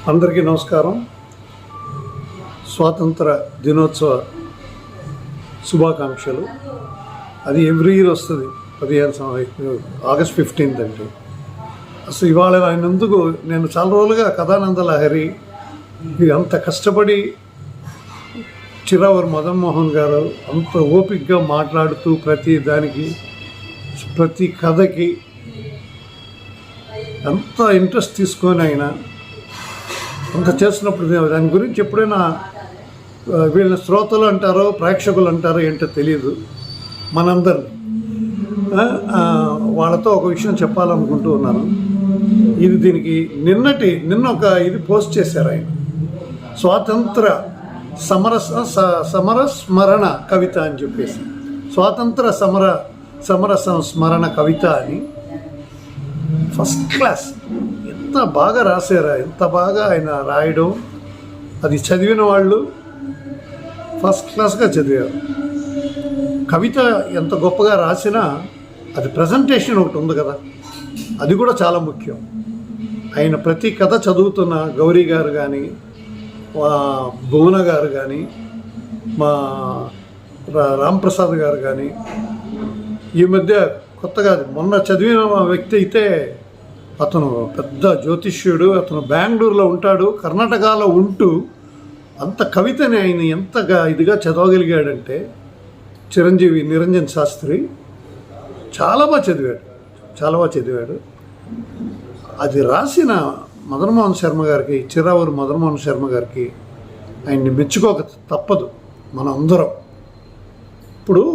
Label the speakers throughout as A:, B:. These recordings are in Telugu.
A: అందరికీ నమస్కారం. స్వాతంత్ర దినోత్సవ శుభాకాంక్షలు. అది ఎవ్రీ ఇయర్ వస్తుంది 15 ఆగస్ట్ 15 అంటే. అసలు ఇవాళ ఆయనందుకు నేను చాలా రోజులుగా కథానంద లహరి అంత కష్టపడి చిరావూరు మదన్ మోహన్ గారు అంత ఓపికగా మాట్లాడుతూ ప్రతి దానికి ప్రతి కథకి అంత ఇంట్రెస్ట్ తీసుకొని ఆయన అంత చేస్తున్నప్పుడు దాని గురించి ఎప్పుడైనా వీళ్ళ శ్రోతలు అంటారో ప్రేక్షకులు అంటారో ఏంటో తెలియదు. మనందరినీ వాళ్ళతో ఒక విషయం చెప్పాలనుకుంటూ ఉన్నాను. నిన్న ఒక ఇది పోస్ట్ చేశారు ఆయన, స్వాతంత్ర సమర స్మరణ కవిత అని చెప్పేసి, స్వాతంత్ర సమర స్మరణ కవిత అని. ఫస్ట్ క్లాస్, ఎంత బాగా రాశారా, ఎంత బాగా ఆయన రాయడం. అది చదివిన వాళ్ళు ఫస్ట్ క్లాస్గా చదివారు. కవిత ఎంత గొప్పగా రాసినా అది ప్రజెంటేషన్ ఒకటి ఉంది కదా, అది కూడా చాలా ముఖ్యం. ఆయన ప్రతి కథ చదువుతున్న గౌరీ గారు కానీ, భువన గారు కానీ, మా రాంప్రసాద్ గారు కానీ, ఈ మధ్య కొత్తగా మొన్న చదివిన వ్యక్తి అయితే అతను పెద్ద జ్యోతిష్యుడు, అతను బెంగళూరులో ఉంటాడు, కర్ణాటకలో ఉంటూ అంత కవితని ఆయన ఎంతగా ఇదిగా చదవగలిగాడంటే చిరంజీవి నిరంజన్ శాస్త్రి చాలా బాగా చదివాడు. అది రాసిన మదన్మోహన్ శర్మ గారికి, చిరావూరు మదన్మోహన్ శర్మ గారికి ఆయన్ని మెచ్చుకోక తప్పదు మనం అందరం. ఇప్పుడు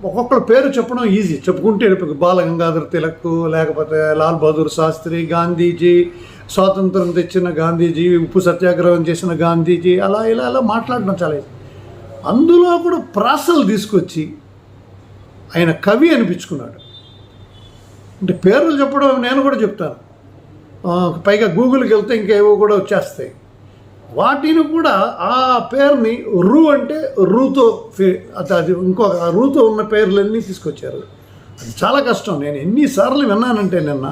A: ఒక్కొక్కరు పేరు చెప్పడం ఈజీ, చెప్పుకుంటే బాల గంగాధర్ తిలక్, లేకపోతే లాల్ బహదూర్ శాస్త్రి, గాంధీజీ, స్వాతంత్రం తెచ్చిన గాంధీజీ, ఉప్పు సత్యాగ్రహం చేసిన గాంధీజీ, అలా మాట్లాడడం చాలా ఈజీ. అందులో కూడా ప్రాసలు తీసుకొచ్చి ఆయన కవి అనిపించుకున్నాడు. అంటే పేర్లు చెప్పడం నేను కూడా చెప్తాను, పైగా గూగుల్కి వెళ్తే ఇంకేవో కూడా వచ్చేస్తాయి. వాటిని కూడా ఆ పేరుని రూ అంటే రూతో అది ఇంకొక రూతో ఉన్న పేర్లన్నీ తీసుకొచ్చారు. అది చాలా కష్టం. నేను ఎన్నిసార్లు విన్నానంటే నిన్న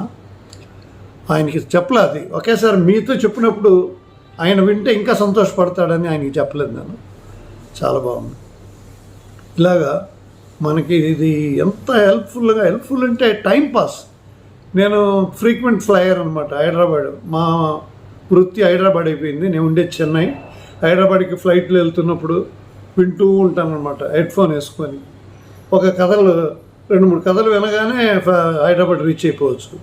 A: ఆయనకి చెప్పలేదు. అది ఒకేసారి మీతో చెప్పినప్పుడు ఆయన వింటే ఇంకా సంతోషపడతాడని ఆయనకి చెప్పలేదు నేను. చాలా బాగుంది. ఇలాగా మనకి ఇది ఎంత హెల్ప్ఫుల్ అంటే టైంపాస్. నేను ఫ్రీక్వెంట్ ఫ్లయర్ అనమాట, హైదరాబాద్. మా వృత్తి హైదరాబాద్ అయిపోయింది. నేను ఉండేది చెన్నై. హైదరాబాద్కి ఫ్లైట్లో వెళ్తున్నప్పుడు వింటూ ఉంటాను అనమాట, హెడ్ఫోన్ వేసుకొని. ఒక 2-3 కథలు వినగానే హైదరాబాద్ రీచ్ అయిపోవచ్చు.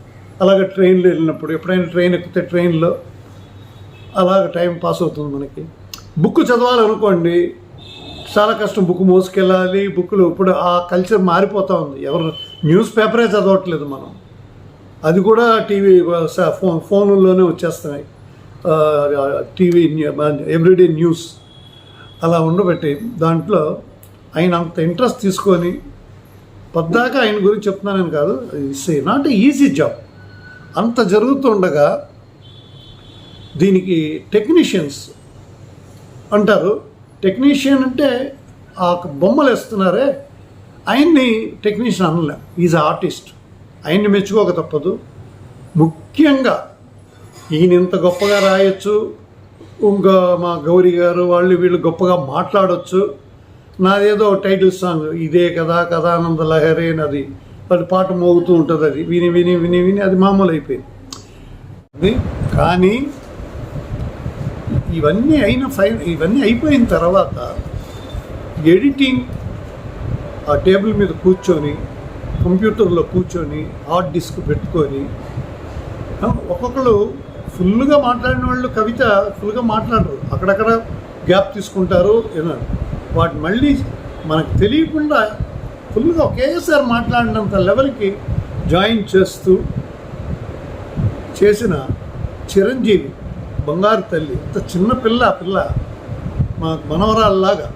A: అలాగే ట్రైన్లో వెళ్ళినప్పుడు, ఎప్పుడైనా ట్రైన్ ఎక్కితే ట్రైన్లో అలాగ టైం పాస్ అవుతుంది మనకి. బుక్ చదవాలనుకోండి చాలా కష్టం, బుక్ మోసుకెళ్ళాలి. బుక్లు ఇప్పుడు ఆ కల్చర్ మారిపోతూ ఉంది. ఎవరు న్యూస్ పేపరే చదవట్లేదు మనం, అది కూడా టీవీ ఫోన్లోనే వచ్చేస్తున్నాయి. టీవీ ఎవ్రీడే న్యూస్ అలా ఉండబట్టి దాంట్లో ఆయన అంత ఇంట్రెస్ట్ తీసుకొని పద్దాకా ఆయన గురించి చెప్తున్నానని కాదు, it's not a easy job. అంత జరుగుతుండగా దీనికి టెక్నీషియన్స్ అంటారు. టెక్నీషియన్ అంటే ఆ బొమ్మలు వేస్తున్నారే, ఆయన్ని టెక్నీషియన్ అనలేం, ఈజ్ ఆర్టిస్ట్. ఆయన్ని మెచ్చుకోక తప్పదు. ముఖ్యంగా ఈయన ఇంత గొప్పగా రాయొచ్చు, ఇంకా మా గౌరీ గారు వీళ్ళు గొప్పగా మాట్లాడవచ్చు. నాదేదో టైటిల్ సాంగ్, ఇదే కదా కథానంద లహరి అని అది పాట మోగుతూ ఉంటుంది. అది విని విని విని విని అది మామూలు అయిపోయింది. కానీ ఇవన్నీ అయిపోయిన తర్వాత ఎడిటింగ్, ఆ టేబుల్ మీద కూర్చొని కంప్యూటర్లో కూర్చొని హార్డ్ డిస్క్ పెట్టుకొని, ఒక్కొక్కరు ఫుల్గా మాట్లాడిన వాళ్ళు కవిత ఫుల్గా మాట్లాడరు, అక్కడక్కడ గ్యాప్ తీసుకుంటారు. వాటి మళ్ళీ మనకు తెలియకుండా ఫుల్గా ఒకేసారి మాట్లాడినంత లెవెల్కి జాయిన్ చేస్తూ చేసిన చిరంజీవి, బంగారు తల్లి. ఇంత చిన్న పిల్ల మా మనవరాల్లాగా,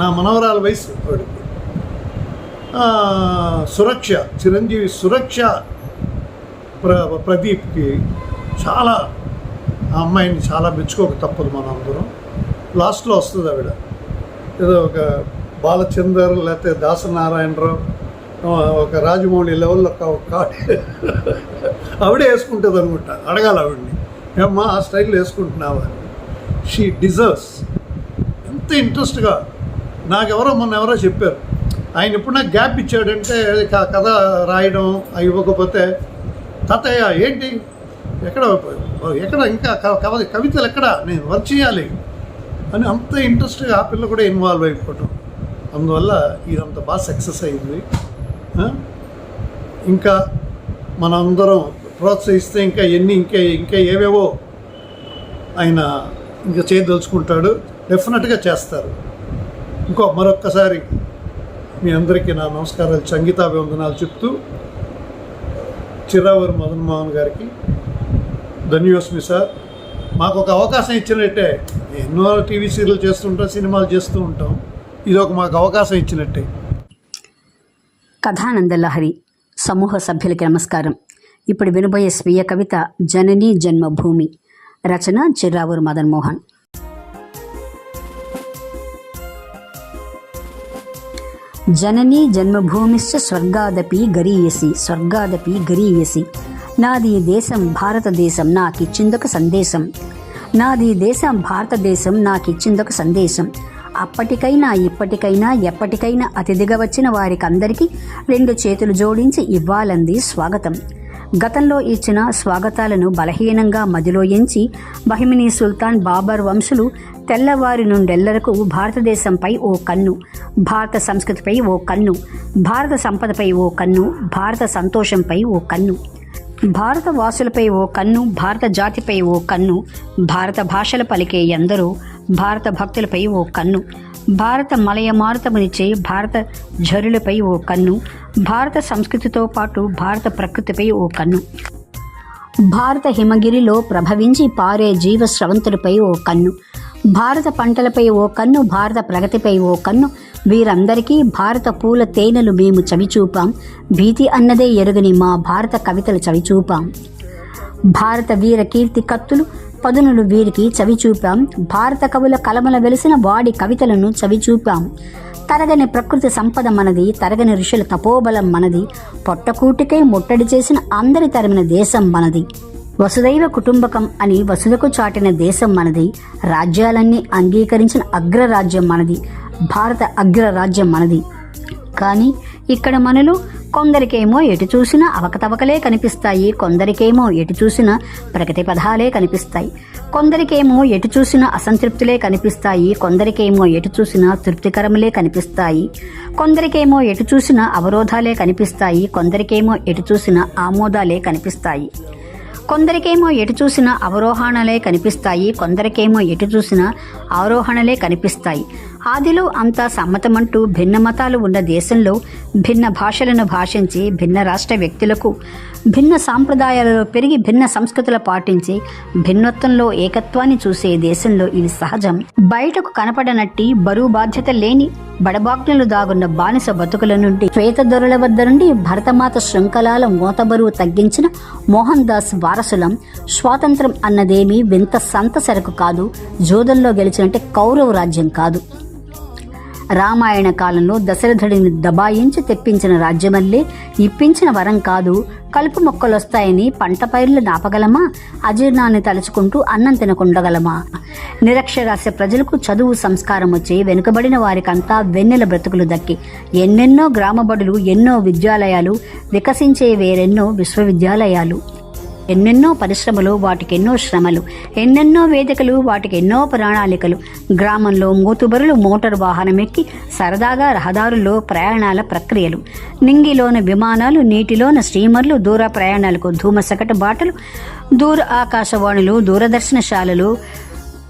A: నా మనవరాల వయసు వాడికి. సురక్ష, చిరంజీవి సురక్ష ప్రదీప్కి చాలా, ఆ అమ్మాయిని చాలా మెచ్చుకోక తప్పదు మనం అందరం. లాస్ట్లో వస్తుంది ఆవిడ, ఏదో ఒక బాలచందర్ లేకపోతే దాసనారాయణరావు ఒక రాజమౌళి లెవెల్లో ఆవిడే వేసుకుంటుంది అనుకుంటా. అడగాలి ఆవిడ్ని, ఏమ్మా ఆ స్టైల్లో వేసుకుంటున్నావా, షీ డిజర్వ్స్. ఎంత ఇంట్రెస్ట్గా మొన్న ఎవరో చెప్పారు, ఆయన ఇప్పుడు నాకు గ్యాప్ ఇచ్చాడంటే కథ రాయడం అవి ఇవ్వకపోతే, తాతయ్య ఏంటి ఎక్కడ ఇంకా కవితలు ఎక్కడ నేను వర్క్ చేయాలి అని అంత ఇంట్రెస్ట్గా ఆ పిల్ల కూడా ఇన్వాల్వ్ అయిపోవటం. అందువల్ల ఇదంత బాగా సక్సెస్ అయింది. ఇంకా మనందరం ప్రోత్సహిస్తే ఇంకా ఏవేవో ఆయన ఇంకా చేయదలుచుకుంటాడు, డెఫినెట్గా చేస్తారు. మరొక్కసారి మీ అందరికీ నా నమస్కారాలు, సంగీతాభివందనాలు చెప్తూ చిర్రావూరు మదన్ మోహన్ గారికి ధన్యోస్మి సార్. మాకు ఒక అవకాశం ఇచ్చినట్టే, ఎన్నో టీవీ సీరియల్ చేస్తుంటాం, సినిమాలు చేస్తూ ఉంటాం, ఇది మాకు అవకాశం ఇచ్చినట్టే.
B: కథానంద లహరి సమూహ సభ్యులకి నమస్కారం. ఇప్పుడు వినబోయే స్వీయ కవిత జననీ జన్మభూమి, రచన చిర్రావూరు మదన్ మోహన్. జననీ జన్మభూమిశ్చ స్వర్గాదపి గరీయసి నాది దేశం భారతదేశం నాకిచ్చిందొక సందేశం. నాది దేశం భారతదేశం నాకిచ్చిందొక సందేశం. అప్పటికైనా ఇప్పటికైనా ఎప్పటికైనా అతిథిగా వచ్చిన వారికందరికీ 2 చేతులు జోడించి ఇవ్వాలంది స్వాగతం. గతంలో ఇచ్చిన స్వాగతాలను బలహీనంగా మదిలో ఎంచి బహిమినీ సుల్తాన్ బాబర్ వంశులు తెల్లవారి నుండెల్లరకు భారతదేశంపై ఓ కన్ను, భారత సంస్కృతిపై ఓ కన్ను, భారత సంపదపై ఓ కన్ను, భారత సంతోషంపై ఓ కన్ను, భారత వాసులపై ఓ కన్ను, భారత జాతిపై ఓ కన్ను, భారత భాషలు పలికే ఎందరో భారత భక్తులపై ఓ కన్ను, భారత మలయ మారుతమునిచ్చే భారత ఝరులపై ఓ కన్ను, భారత సంస్కృతితో పాటు భారత ప్రకృతిపై ఓ కన్ను, భారత హిమగిరిలో ప్రభవించి పారే జీవ స్రవంతులపై ఓ కన్ను, భారత పంటలపై ఓ కన్ను, భారత ప్రగతిపై ఓ కన్ను. వీరందరికీ భారత పూల తేనెలు మేము చవిచూపాం, భీతి అన్నదే ఎరుగని మా భారత కవితలు చవిచూపాం. భారత వీర కీర్తి కత్తులు పదునులు వీరికి చవిచూపాం, భారత కవుల కలమల వెలిసిన వాడి కవితలను చవిచూపాం. తరగని ప్రకృతి సంపద మనది, తరగని ఋషుల తపోబలం మనది, పొట్టకూటికై ముట్టడి చేసిన అందరి తరిమిన దేశం మనది. వసుదైవ కుటుంబకం అని వసుదకు చాటిన దేశం మనది, రాజ్యాలన్నీ అంగీకరించిన అగ్రరాజ్యం మనది, భారత అగ్రరాజ్యం మనది. కానీ ఇక్కడ మనలో కొందరికేమో ఎటు చూసినా అవకతవకలే కనిపిస్తాయి, కొందరికేమో ఎటు చూసినా ప్రగతి పదాలే కనిపిస్తాయి, కొందరికేమో ఎటు చూసినా అసంతృప్తులే కనిపిస్తాయి, కొందరికేమో ఎటు చూసినా తృప్తికరములే కనిపిస్తాయి, కొందరికేమో ఎటు చూసినా అవరోధాలే కనిపిస్తాయి, కొందరికేమో ఎటు చూసినా ఆమోదాలే కనిపిస్తాయి, కొందరికేమో ఎటు చూసినా అవరోహణలే కనిపిస్తాయి, కొందరికేమో ఎటు చూసినా ఆరోహణలే కనిపిస్తాయి. ఆదిలో అంతా సమ్మతమంటూ భిన్న మతాలు ఉన్న దేశంలో భిన్న భాషలను భాషించి భిన్న రాష్ట్ర వ్యక్తులకు భిన్న సాంప్రదాయాలలో పెరిగి భిన్న సంస్కృతులు పాటించి భిన్నత్వంలో ఏకత్వాన్ని చూసే దేశంలో ఇది సహజం. బయటకు కనపడనట్టి బరువు బాధ్యత లేని బడబాగ్నులు దాగున్న బానిస బతుకుల నుండి శ్వేత దొరల వద్ద నుండి భరతమాత శృంఖలాల మోతబరువు తగ్గించిన మోహన్ దాస్ వారసులం. స్వాతంత్రం అన్నదేమీ వింత సంత సరకు కాదు, జోదంలో గెలిచినట్టే కౌరవ రాజ్యం కాదు. రామాయణ కాలంలో దశరథుడిని దబాయించి తెప్పించిన రాజ్యమల్లే ఇప్పించిన వరం కాదు. కలుపు మొక్కలొస్తాయని పంట పైర్లు నాపగలమా? అజీర్ణాన్ని తలుచుకుంటూ అన్నం తినకుండగలమా? నిరక్షరాస్య ప్రజలకు చదువు సంస్కారం వచ్చి వెనుకబడిన వారికంతా వెన్నెల బ్రతుకులు దక్కి ఎన్నెన్నో గ్రామబడులు, ఎన్నో విద్యాలయాలు, వికసించే వేరెన్నో విశ్వవిద్యాలయాలు, ఎన్నెన్నో పరిశ్రమలు, వాటికెన్నో శ్రమలు, ఎన్నెన్నో వేదికలు, వాటికెన్నో ప్రణాళికలు. గ్రామంలో మూతుబరులు మోటారు వాహనమెక్కి సరదాగా రహదారుల్లో ప్రయాణాల ప్రక్రియలు, నింగిలోన విమానాలు, నీటిలోన స్టీమర్లు, దూర ప్రయాణాలకు ధూమసకట బాటలు, దూర ఆకాశవాణులు, దూరదర్శనశాలలు,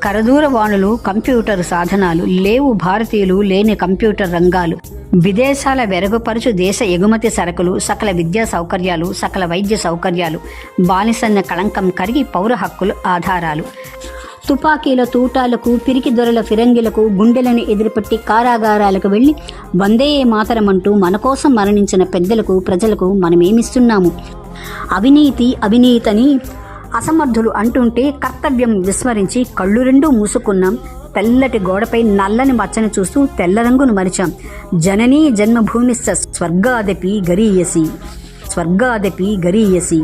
B: కరదూరవాణులు, కంప్యూటర్ సాధనాలు. లేవు భారతీయులు లేని కంప్యూటర్ రంగాలు, విదేశాల వెరగుపరుచు దేశ ఎగుమతి సరకులు, సకల విద్యా సౌకర్యాలు, సకల వైద్య సౌకర్యాలు, బానిసన్న కళంకం కరిగి పౌర హక్కులు ఆధారాలు. తుపాకీల తూటాలకు, పిరికి దొరల ఫిరంగిలకు గుండెలను ఎదురుపెట్టి కారాగారాలకు వెళ్లి వందే మాతరమంటూ మన కోసం మరణించిన పెద్దలకు, ప్రజలకు మనమేమిస్తున్నాము? అవినీతి అవినీతని అసమర్థులు అంటుంటే కర్తవ్యం విస్మరించి కళ్ళు రెండూ మూసుకున్నాం. తెల్లటి గోడపై నల్లని మచ్చను చూస్తూ తెల్ల రంగును మరిచాం. జననీ జన్మభూమిశ్చ స్వర్గాదపి గరీయసి.